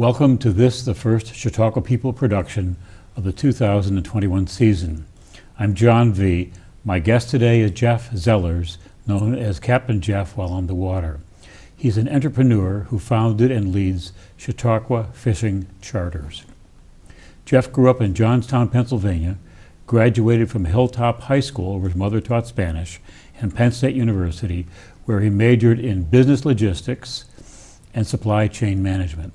Welcome to this, the first Chautauqua People production of the 2021 season. I'm John V. My guest today is Jeff Zellers, known as Captain Jeff while on the water. He's an entrepreneur who founded and leads Chautauqua Fishing Charters. Jeff grew up in Johnstown, Pennsylvania, graduated from Hilltop High School, where his mother taught Spanish, and Penn State University, where he majored in business logistics and supply chain management.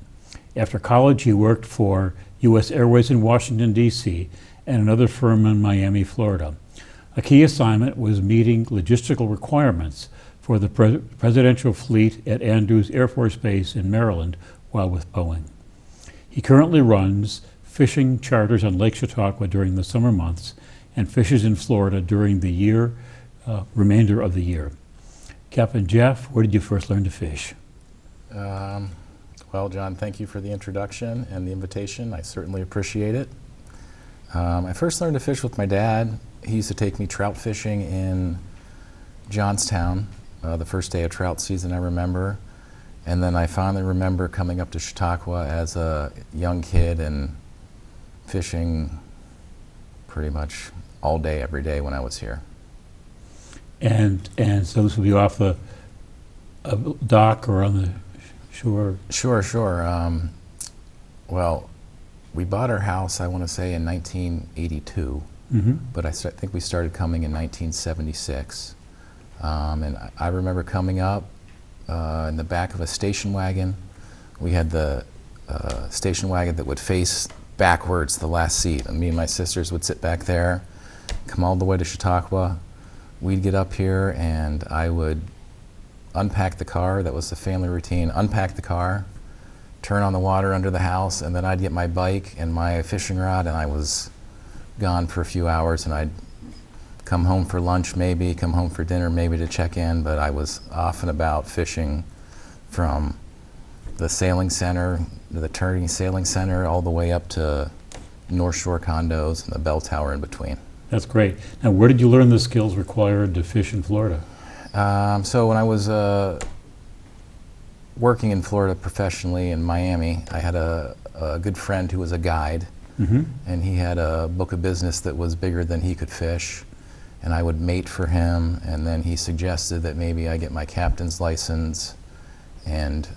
After college, he worked for U.S. Airways in Washington, D.C., and another firm in Miami, Florida. A key assignment was meeting logistical requirements for the presidential fleet at Andrews Air Force Base in Maryland while with Boeing. He currently runs fishing charters on Lake Chautauqua during the summer months and fishes in Florida during the remainder of the year. Captain Jeff, where did you first learn to fish? Well, John, thank you for the introduction and the invitation. I certainly appreciate it. I first learned to fish with my dad. He used to take me trout fishing in Johnstown, the first day of trout season I remember. And then I finally remember coming up to Chautauqua as a young kid and fishing pretty much all day, every day when I was here. And so this would be off the dock or on the shore? Sure. Well, we bought our house, I want to say, in 1982, but I think we started coming in 1976. And I remember coming up in the back of a station wagon. We had the station wagon that would face backwards, the last seat, and me and my sisters would sit back there, come all the way to Chautauqua. We'd get up here and I would unpack the car. That was the family routine. Unpack the car, turn on the water under the house, and then I'd get my bike and my fishing rod, and I was gone for a few hours, and I'd come home for lunch maybe, come home for dinner maybe to check in, but I was off and about fishing from the sailing center, the Turning Sailing Center, all the way up to North Shore condos and the bell tower in between. That's great. Now, where did you learn the skills required to fish in Florida? So when I was working in Florida professionally in Miami, I had a good friend who was a guide, and he had a book of business that was bigger than he could fish, and I would mate for him, and then he suggested that maybe I get my captain's license and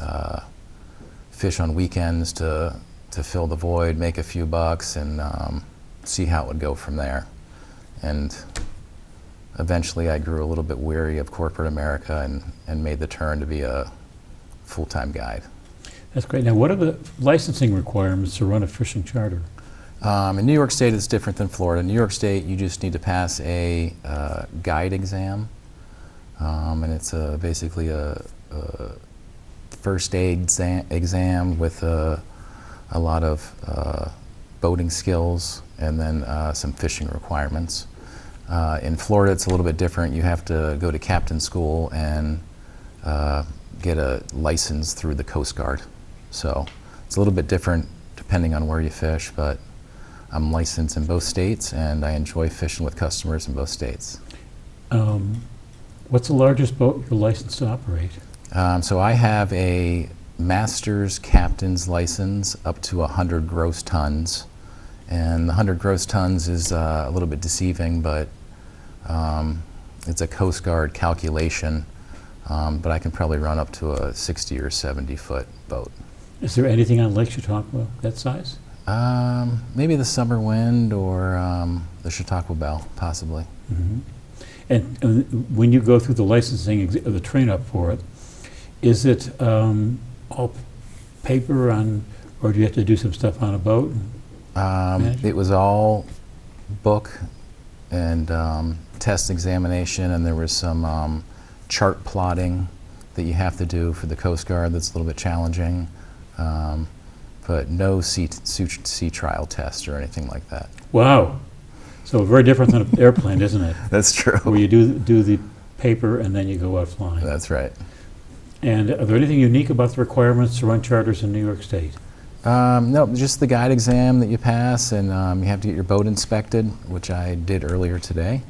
fish on weekends to fill the void, make a few bucks, and see how it would go from there. And eventually I grew a little bit weary of corporate America and made the turn to be a full-time guide. That's great. Now, what are the licensing requirements to run a fishing charter? In New York State, it's different than Florida. In New York State, you just need to pass a guide exam, and it's basically a first aid exam with a lot of boating skills and then some fishing requirements. In Florida, it's a little bit different. You have to go to captain school and get a license through the Coast Guard. So it's a little bit different depending on where you fish, but I'm licensed in both states and I enjoy fishing with customers in both states. What's the largest boat you're licensed to operate? So I have a master's captain's license up to 100 gross tons. And the 100 gross tons is a little bit deceiving, but it's a Coast Guard calculation, but I can probably run up to a 60 or 70 foot boat. Is there anything on Lake Chautauqua that size? Maybe the Summer Wind or the Chautauqua Belle, possibly. And when you go through the licensing, the train-up for it, is it all paper on, or do you have to do some stuff on a boat? It was all book and test examination, and there was some chart plotting that you have to do for the Coast Guard that's a little bit challenging, but no sea trial test or anything like that. Wow. So very different than an airplane, isn't it? That's true. Where you do the paper and then you go out flying. That's right. And are there anything unique about the requirements to run charters in New York State? No, just the guide exam that you pass, and you have to get your boat inspected, which I did earlier today,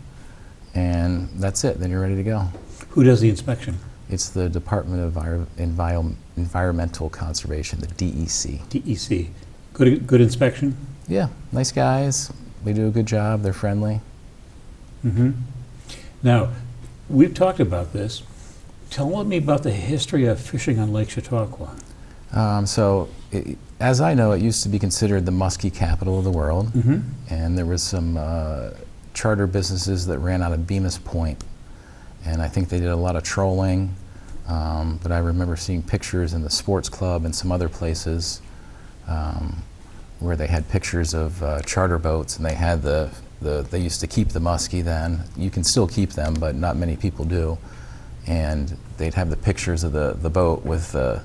and that's it. Then you're ready to go. Who does the inspection? It's the Department of Environmental Conservation, the DEC. DEC. Good inspection? Yeah, nice guys. They do a good job. They're friendly. Mm-hmm. Now, we've talked about this. Tell me about the history of fishing on Lake Chautauqua. As I know, it used to be considered the muskie capital of the world, Mm-hmm. and there was some charter businesses that ran out of Bemis Point, and I think they did a lot of trolling, but I remember seeing pictures in the sports club and some other places where they had pictures of charter boats, and they had they used to keep the muskie then. You can still keep them, but not many people do. And they'd have the pictures of the boat with the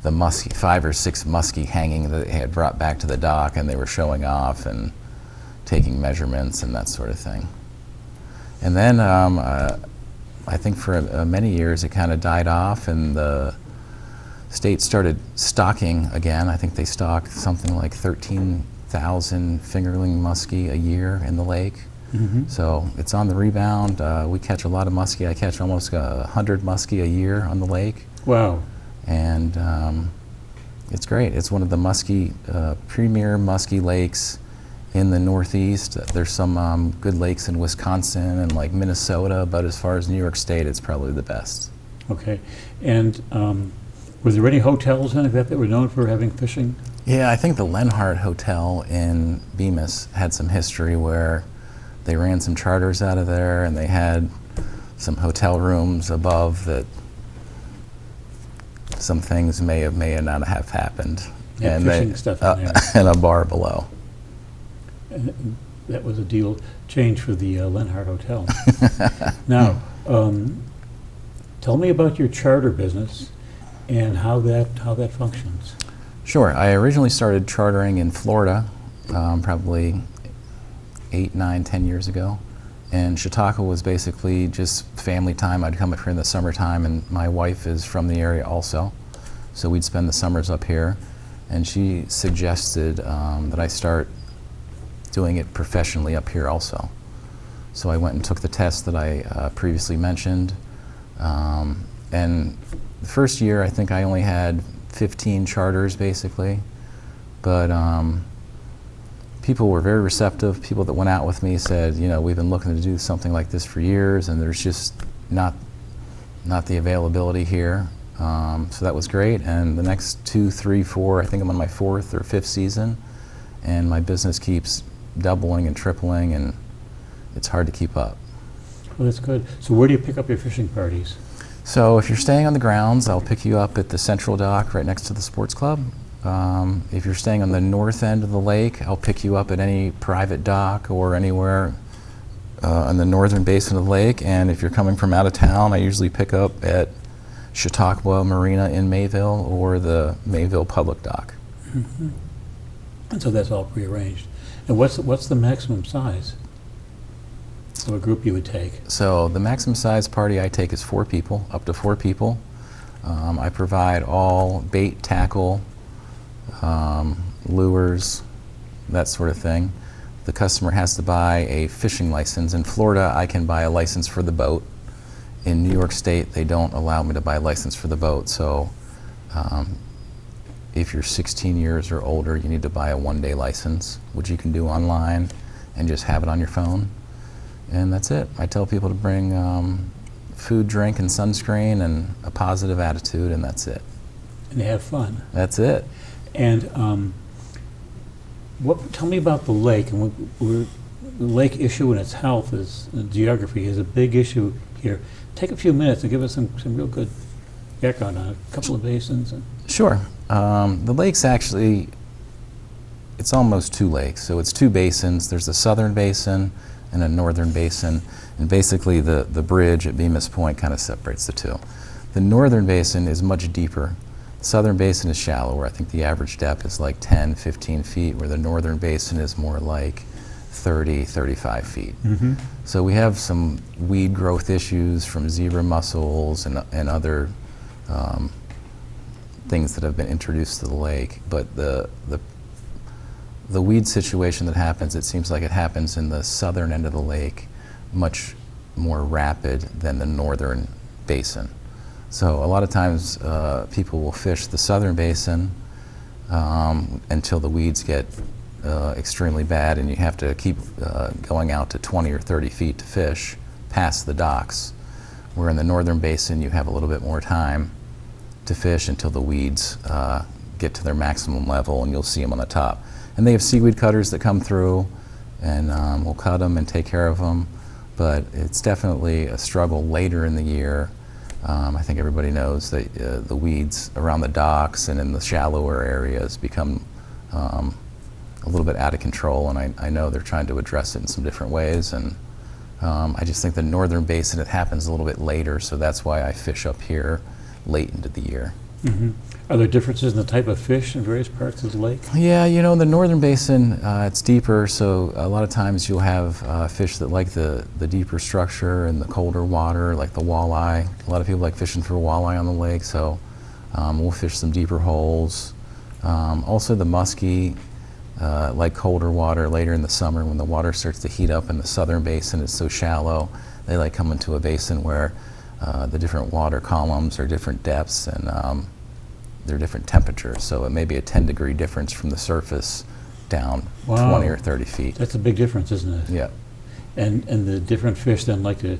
muskie, 5 or 6 muskie hanging that they had brought back to the dock, and they were showing off and taking measurements and that sort of thing. And then I think for many years it kind of died off, and the state started stocking again. I think they stock something like 13,000 fingerling muskie a year in the lake. Mm-hmm. So it's on the rebound. We catch a lot of muskie. I catch almost 100 muskie a year on the lake. Wow. And it's great. It's one of the premier muskie lakes in the Northeast. There's some good lakes in Wisconsin and like Minnesota, but as far as New York State, it's probably the best. Okay. And were there any hotels in it that were known for having fishing? Yeah, I think the Lenhart Hotel in Bemis had some history where they ran some charters out of there, and they had some hotel rooms above that some things may not have happened. Yeah, and fishing stuff in there. And a bar below. And that was a deal change for the Lenhart Hotel. Now, tell me about your charter business and how that functions. Sure. I originally started chartering in Florida, probably 8, 9, 10 years ago. And Chautauqua was basically just family time. I'd come up here in the summertime, and my wife is from the area also. So we'd spend the summers up here. And she suggested that I start doing it professionally up here also. So I went and took the test that I previously mentioned. And the first year, I think I only had 15 charters basically. But people were very receptive. People that went out with me said, we've been looking to do something like this for years, and there's just not the availability here. So that was great. And the next 2, 3, 4, I think I'm on my 4th or 5th season, and my business keeps doubling and tripling, and it's hard to keep up. Well, that's good. So where do you pick up your fishing parties? So if you're staying on the grounds, I'll pick you up at the Central Dock right next to the sports club. If you're staying on the north end of the lake, I'll pick you up at any private dock or anywhere on the northern basin of the lake. And if you're coming from out of town, I usually pick up at Chautauqua Marina in Mayville or the Mayville Public Dock. Mm-hmm. And so that's all prearranged. And what's the maximum size of a group you would take? So the maximum size party I take is 4 people, up to 4 people. I provide all bait, tackle, lures, that sort of thing. The customer has to buy a fishing license. In Florida, I can buy a license for the boat. In New York State, they don't allow me to buy a license for the boat. So if you're 16 years or older, you need to buy a 1-day license, which you can do online and just have it on your phone. And that's it. I tell people to bring food, drink, and sunscreen and a positive attitude, and that's it. And they have fun. That's it. And tell me about the lake. And the lake issue and its health geography is a big issue here. Take a few minutes and give us some real good background on a couple of basins. Sure. The lake's actually, it's almost 2 lakes. So it's 2 basins. There's a southern basin and a northern basin. And basically the bridge at Bemis Point kind of separates the 2. The northern basin is much deeper. The southern basin is shallower. I think the average depth is like 10, 15 feet, where the northern basin is more like 30, 35 feet. Mm-hmm. So we have some weed growth issues from zebra mussels and other things that have been introduced to the lake. But the weed situation that happens, it seems like it happens in the southern end of the lake much more rapid than the northern basin. So a lot of times people will fish the southern basin until the weeds get extremely bad, and you have to keep going out to 20 or 30 feet to fish past the docks. Where in the northern basin you have a little bit more time to fish until the weeds get to their maximum level, and you'll see them on the top. And they have seaweed cutters that come through, and we'll cut them and take care of them. But it's definitely a struggle later in the year. I think everybody knows that the weeds around the docks and in the shallower areas become a little bit out of control, and I know they're trying to address it in some different ways. And I just think the northern basin, it happens a little bit later, so that's why I fish up here late into the year. Mm-hmm. Are there differences in the type of fish in various parts of the lake? Yeah, you know, in the northern basin, it's deeper, so a lot of times you'll have fish that like the deeper structure and the colder water, like the walleye. A lot of people like fishing for walleye on the lake, so we'll fish some deeper holes. Also the muskie, like colder water later in the summer when the water starts to heat up in the southern basin. It's so shallow. They like coming to a basin where the different water columns are different depths and they're different temperatures. So it may be a 10-degree difference from the surface down 20 or 30 feet. That's a big difference, isn't it? Yeah. And the different fish then like to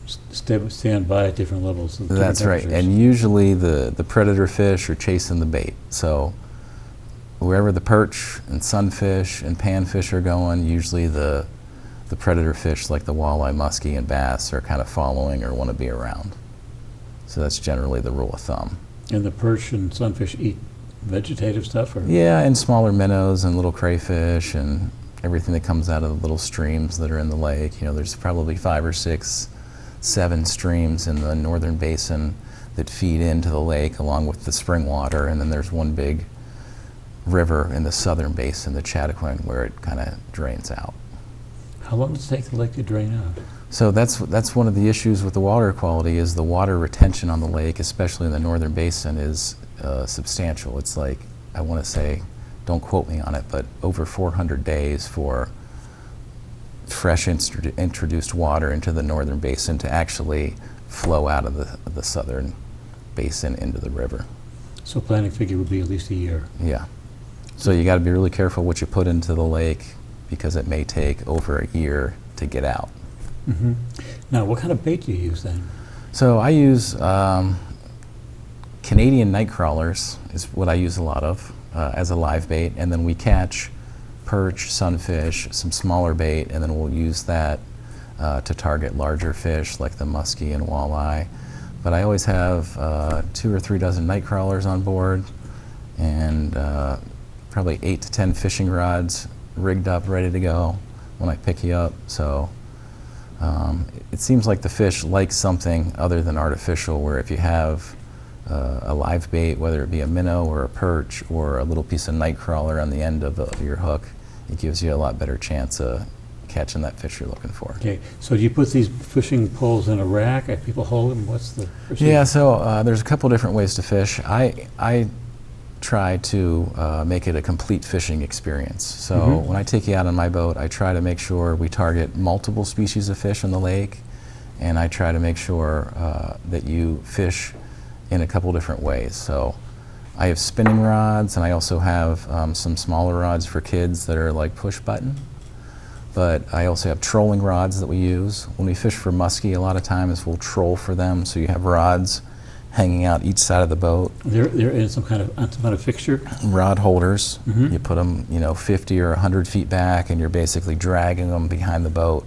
stand by at different levels. That's right. And usually the predator fish are chasing the bait. So wherever the perch and sunfish and panfish are going, usually the predator fish like the walleye, muskie, and bass are kind of following or want to be around. So that's generally the rule of thumb. And the perch and sunfish eat vegetative stuff? Or? Yeah, and smaller minnows and little crayfish and everything that comes out of the little streams that are in the lake. You know, there's probably 5 or 6, 7 streams in the northern basin that feed into the lake along with the spring water, and then there's one big river in the southern basin, the Chautauqua, where it kind of drains out. How long does it take the lake to drain out? So that's one of the issues with the water quality is the water retention on the lake, especially in the northern basin, is substantial. It's like, I want to say, don't quote me on it, but over 400 days for fresh introduced water into the northern basin to actually flow out of the southern basin into the river. So planning figure would be at least a year. Yeah. So you got to be really careful what you put into the lake because it may take over a year to get out. Mm-hmm. Now, what kind of bait do you use then? So I use Canadian night crawlers is what I use a lot of as a live bait, and then we catch perch, sunfish, some smaller bait, and then we'll use that to target larger fish like the muskie and walleye. But I always have 2 or 3 dozen night crawlers on board and probably 8 to 10 fishing rods rigged up, ready to go when I pick you up. So it seems like the fish like something other than artificial, where if you have a live bait, whether it be a minnow or a perch or a little piece of night crawler on the end of your hook, it gives you a lot better chance of catching that fish you're looking for. Okay, so do you put these fishing poles in a rack? Have people hold them? What's the procedure? Yeah, so there's a couple different ways to fish. I try to make it a complete fishing experience. So when I take you out on my boat, I try to make sure we target multiple species of fish in the lake, and I try to make sure that you fish in a couple different ways. So I have spinning rods, and I also have some smaller rods for kids that are like push button. But I also have trolling rods that we use. When we fish for muskie, a lot of times we'll troll for them, so you have rods hanging out each side of the boat. They're in some kind of fixture? Rod holders. You put them, 50 or 100 feet back, and you're basically dragging them behind the boat,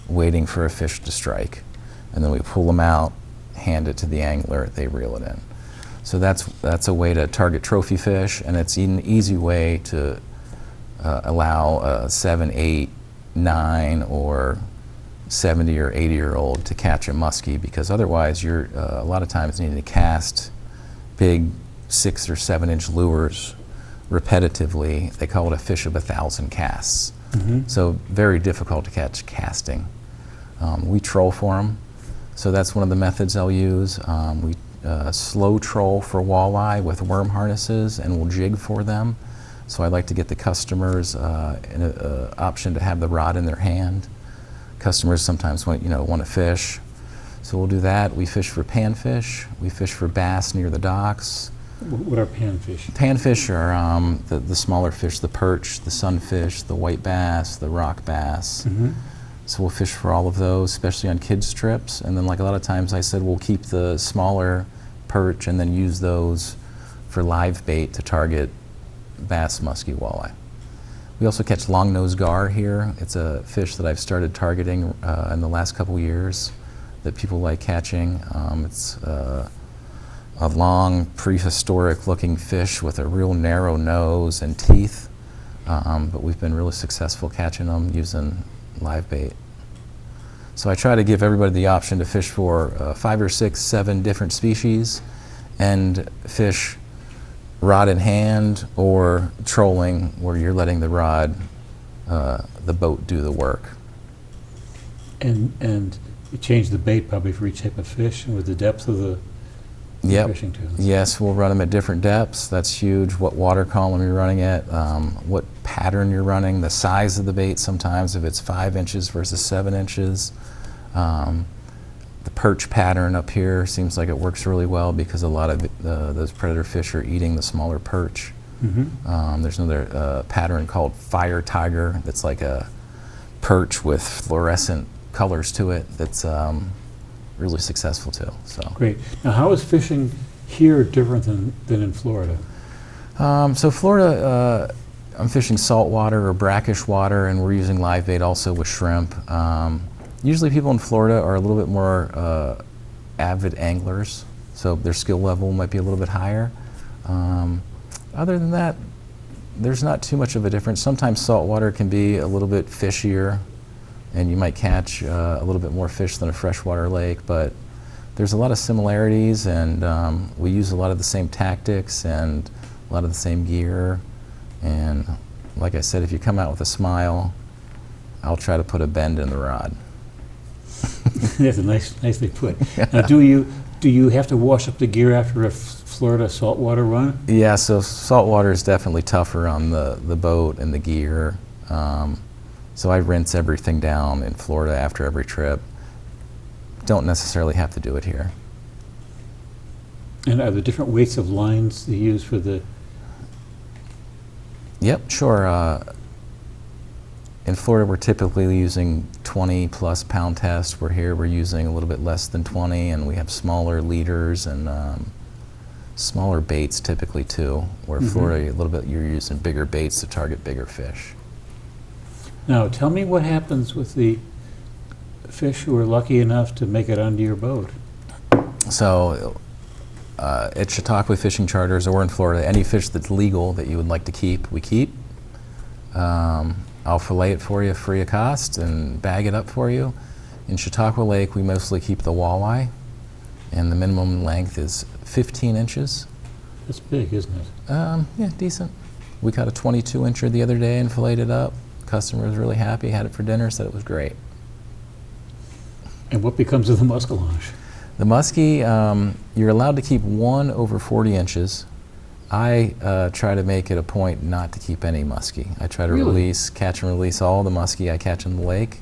waiting for a fish to strike. And then we pull them out, hand it to the angler, they reel it in. So that's a way to target trophy fish, and it's an easy way to allow a 7, 8, 9, or 70 or 80-year-old to catch a muskie, because otherwise you're a lot of times needing to cast big 6 or 7-inch lures repetitively. They call it a fish of 1,000 casts. So very difficult to catch casting. We troll for them, so that's one of the methods I'll use. We slow troll for walleye with worm harnesses, and we'll jig for them. So I like to get the customers an option to have the rod in their hand. Customers sometimes want to fish, So we'll do that. We fish for panfish. We fish for bass near the docks. What are panfish? Panfish are the smaller fish, the perch, the sunfish, the white bass, the rock bass. Mm-hmm. So we'll fish for all of those, especially on kids' trips. And then like a lot of times I said, we'll keep the smaller perch and then use those for live bait to target bass, muskie, walleye. We also catch long-nosed gar here. It's a fish that I've started targeting in the last couple years that people like catching. It's a long, prehistoric-looking fish with a real narrow nose and teeth, but we've been really successful catching them using live bait. So I try to give everybody the option to fish for 5 or 6, 7 different species and fish rod in hand or trolling where you're letting the rod, the boat do the work. And you change the bait probably for each type of fish and with the depth of the Yep. fishing too. Yes, we'll run them at different depths. That's huge. What water column you're running at, what pattern you're running, the size of the bait sometimes, if it's 5 inches versus 7 inches. The perch pattern up here seems like it works really well because a lot of those predator fish are eating the smaller perch. Mm-hmm. There's another pattern called fire tiger that's like a perch with fluorescent colors to it that's really successful too. So. Great. Now, how is fishing here different than in Florida? So Florida, I'm fishing saltwater or brackish water, and we're using live bait also with shrimp. Usually people in Florida are a little bit more avid anglers, so their skill level might be a little bit higher. Other than that, there's not too much of a difference. Sometimes saltwater can be a little bit fishier, and you might catch a little bit more fish than a freshwater lake, but there's a lot of similarities, and we use a lot of the same tactics and a lot of the same gear. And like I said, if you come out with a smile, I'll try to put a bend in the rod. That's nicely put. Now, do you have to wash up the gear after a Florida saltwater run? Yeah, so saltwater is definitely tougher on the boat and the gear. So I rinse everything down in Florida after every trip. Don't necessarily have to do it here. And are there different weights of lines you use for the... Yep, sure. In Florida, we're typically using 20 plus pound tests. We're here, we're using a little bit less than 20, and we have smaller leaders and smaller baits typically too. Where Florida, a little bit, you're using bigger baits to target bigger fish. Now, tell me what happens with the fish who are lucky enough to make it onto your boat. So at Chautauqua Fishing Charters or in Florida, any fish that's legal that you would like to keep, we keep. I'll fillet it for you free of cost and bag it up for you. In Chautauqua Lake, we mostly keep the walleye, and the minimum length is 15 inches. That's big, isn't it? Yeah, decent. We caught a 22-incher the other day and filleted it up. Customer was really happy, had it for dinner, said it was great. And what becomes of the muskellunge? The muskie, you're allowed to keep one over 40 inches. I try to make it a point not to keep any muskie. I try to catch and release all the muskie I catch in the lake.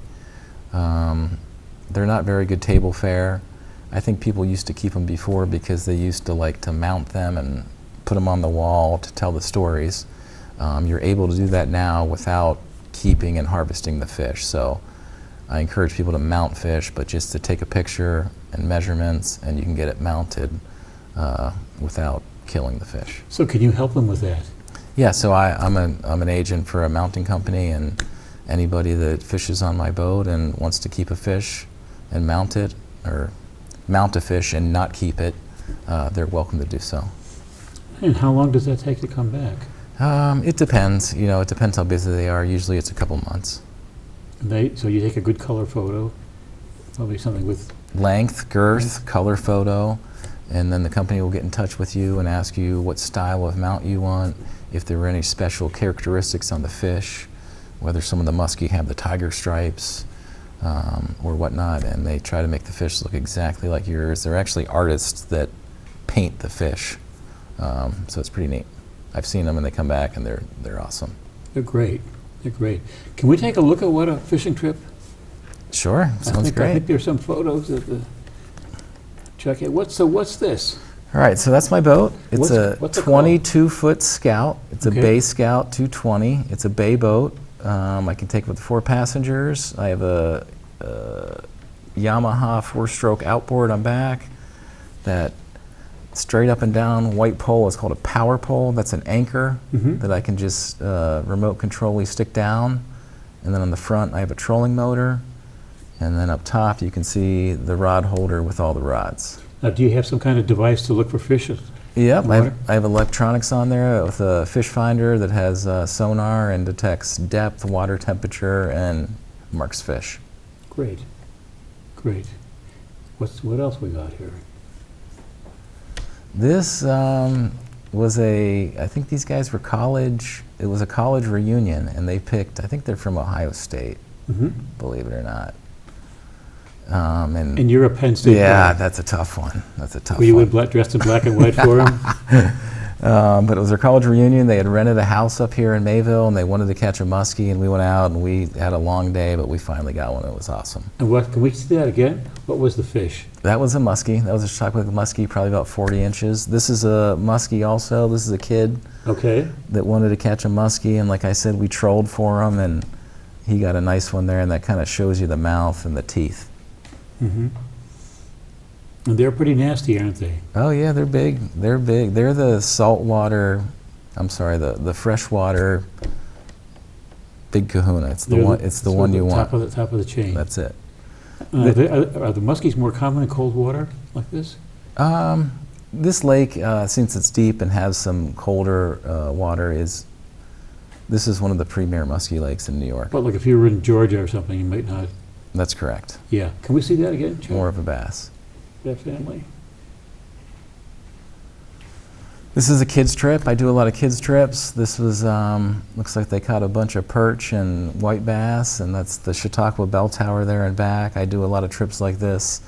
They're not very good table fare. I think people used to keep them before because they used to like to mount them and put them on the wall to tell the stories. You're able to do that now without keeping and harvesting the fish. So I encourage people to mount fish, but just to take a picture and measurements, and you can get it mounted without killing the fish. So can you help them with that? Yeah, so I'm an agent for a mounting company, and anybody that fishes on my boat and wants to keep a fish and mount it, or mount a fish and not keep it, they're welcome to do so. And how long does that take to come back? It depends. You know, it depends how busy they are. Usually it's a couple months. So you take a good color photo, probably something with... Length, girth, color photo, and then the company will get in touch with you and ask you what style of mount you want, if there were any special characteristics on the fish, whether some of the muskie have the tiger stripes or whatnot, and they try to make the fish look exactly like yours. They're actually artists that paint the fish, so it's pretty neat. I've seen them and they come back and they're awesome. They're great. They're great. Can we take a look at what a fishing trip? Sure, sounds I great. think there's some photos that Chuck, what's this? All right, so that's my boat. It's What's a it called? 22-foot Scout. It's a Okay. Bay Scout 220. It's a bay boat. I can take it with 4 passengers. I have a Yamaha 4-stroke outboard on back. That straight up and down white pole is called a power pole. That's an anchor that I can just remote controlly stick down. And then on the front, I have a trolling motor. And then up top, you can see the rod holder with all the rods. Now, do you have some kind of device to look for fish? Yep, Water? I have electronics on there with a fish finder that has sonar and detects depth, water temperature, and marks fish. Great, great. What else we got here? This was I think these guys were college, it was a college reunion, and they picked, I think they're from Ohio State, believe it or not. And you're a Penn State Yeah, guy. that's a tough one. That's a tough Were you one. dressed in black and white for him? But it was their college reunion. They had rented a house up here in Mayville, and they wanted to catch a muskie, and we went out, and we had a long day, but we finally got one. It was awesome. And can we see that again? What was the fish? That was a muskie. That was a Chautauqua muskie, probably about 40 inches. This is a muskie also. This is a kid Okay. that wanted to catch a muskie, and like I said, we trolled for him, and he got a nice one there, and that kind of shows you the mouth and the teeth. And they're pretty nasty, aren't they? Oh yeah, they're big. They're big. They're the saltwater. I'm sorry, the freshwater big kahuna. It's the They're one. It's the one you want. Top of the chain. That's it. Are the muskies more common in cold water like this? This lake, since it's deep and has some colder water, this is one of the premier muskie lakes in New York. But like if you were in Georgia or something, you might not. That's correct. Yeah. Can we see that again, Chuck? More of a bass. That family. This is a kids trip. I do a lot of kids trips. This was looks like they caught a bunch of perch and white bass, and that's the Chautauqua bell tower there and back. I do a lot of trips like this.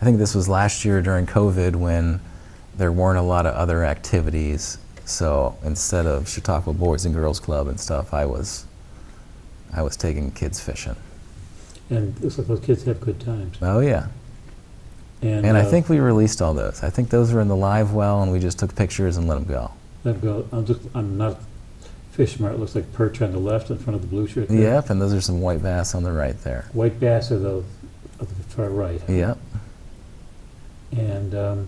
I think this was last year during COVID when there weren't a lot of other activities. So instead of Chautauqua Boys and Girls Club and stuff, I was taking kids fishing. And it looks like those kids have good times. Oh yeah. And I think we released all those. I think those were in the live well, and we just took pictures and let them go. Let go. I'm not fish smart. It looks like perch on the left in front of the blue shirt. There. Yep, and those are some white bass on the right there. White bass are the far right. Yep. And the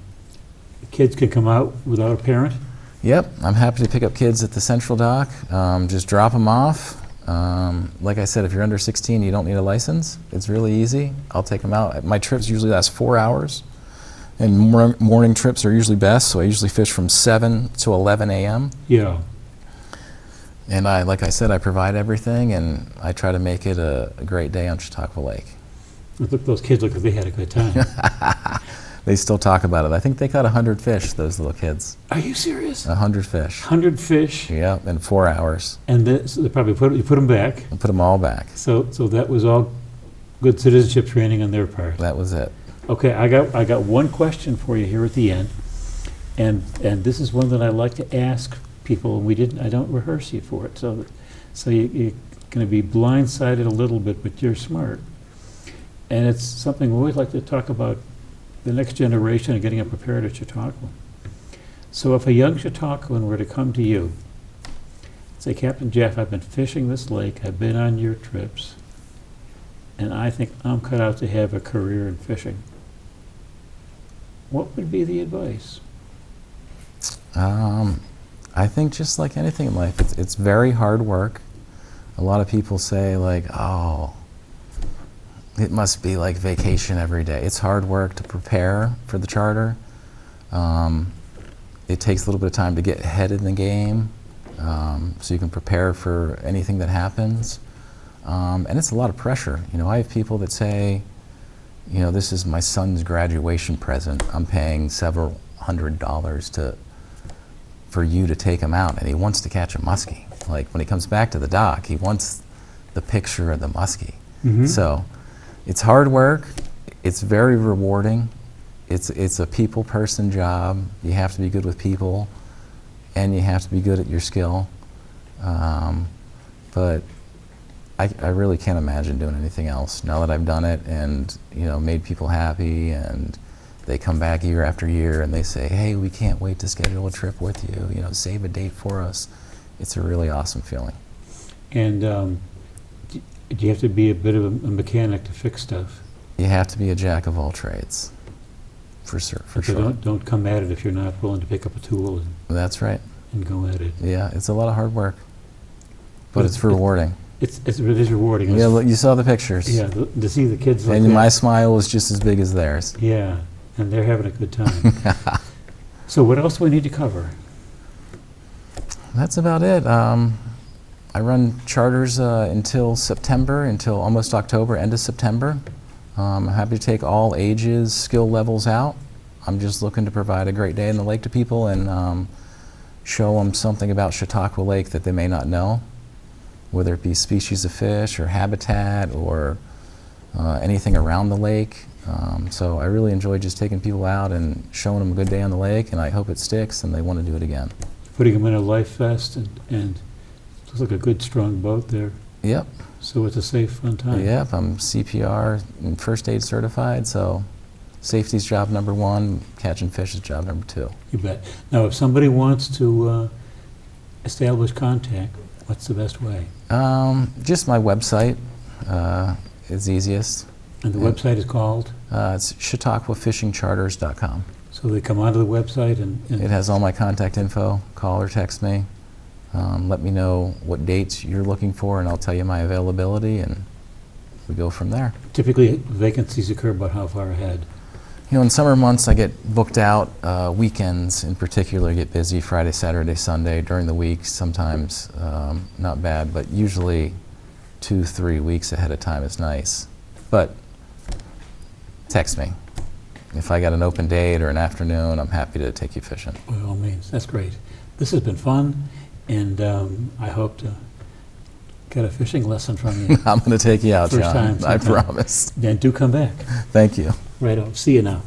kids can come out without a parent. Yep, I'm happy to pick up kids at the Central Dock. Just drop them off. Like I said, if you're under 16, you don't need a license. It's really easy. I'll take them out. My trips usually last 4 hours, and morning trips are usually best, so I usually fish from 7 to 11 a.m. Yeah. And like I said, I provide everything, and I try to make it a great day on Chautauqua Lake. Look, those kids look like they had a good time. They still talk about it. I think they caught 100 fish, those little kids. Are you serious? 100 fish. 100 fish. Yep, in 4 hours. And so they probably you put them back. And put them all back. So that was all good citizenship training on their part. That was it. Okay, I got one question for you here at the end, and this is one that I like to ask people, and I don't rehearse you for it, so you're going to be blindsided a little bit, but you're smart, and it's something we always like to talk about the next generation and getting them prepared at Chautauqua. So if a young Chautauquan were to come to you, say, Captain Jeff, I've been fishing this lake, I've been on your trips, and I think I'm cut out to have a career in fishing. What would be the advice? I think just like anything in life, it's very hard work. A lot of people say like, oh, it must be like vacation every day. It's hard work to prepare for the charter. It takes a little bit of time to get ahead in the game, so you can prepare for anything that happens. And it's a lot of pressure. You know, I have people that say, you know, this is my son's graduation present. I'm paying several $100s for you to take him out, and he wants to catch a muskie. Like when he comes back to the dock, he wants the picture of the muskie. So it's hard work. It's very rewarding. It's a people person job. You have to be good with people, and you have to be good at your skill. But I really can't imagine doing anything else now that I've done it and, you know, made people happy and they come back year after year and they say, hey, we can't wait to schedule a trip with you, you know, save a date for us. It's a really awesome feeling. And do you have to be a bit of a mechanic to fix stuff? You have to be a jack of all trades, for sure. So don't come at it if you're not willing to pick up a tool That's right. and go at it. Yeah, it's a lot of hard work, but it's rewarding. It is rewarding. Yeah, look, you saw the pictures. Yeah, to see the kids like And that. my smile was just as big as theirs. Yeah, and they're having a good time. So what else do we need to cover? That's about it. I run charters until September, until almost October, end of September. I'm happy to take all ages, skill levels out. I'm just looking to provide a great day in the lake to people and show them something about Chautauqua Lake that they may not know, whether it be species of fish or habitat or anything around the lake. So I really enjoy just taking people out and showing them a good day on the lake, and I hope it sticks and they want to do it again. Putting them in a life vest and looks like a good, strong boat there. Yep. So it's a safe, fun time. Yep, I'm CPR and first aid certified, so safety's job number one, catching fish is job number two. You bet. Now, if somebody wants to establish contact, what's the best way? Just my website is easiest. And the website is called? It's chautauquafishingcharters.com. So they come onto the website and It has all my contact info. Call or text me. Let me know what dates you're looking for, and I'll tell you my availability, and we go from there. typically vacancies occur about how far ahead? You know, in summer months, I get booked out. Weekends, in particular, get busy Friday, Saturday, Sunday. During the week, sometimes not bad, but usually 2-3 weeks ahead of time is nice. But text me. If I got an open date or an afternoon, I'm happy to take you fishing. By all means, that's great. This has been fun, and I hope to get a fishing lesson from you. I'm going to take you out, First John. time, I sometime. promise. And do come back. Thank you. Righto. See you now.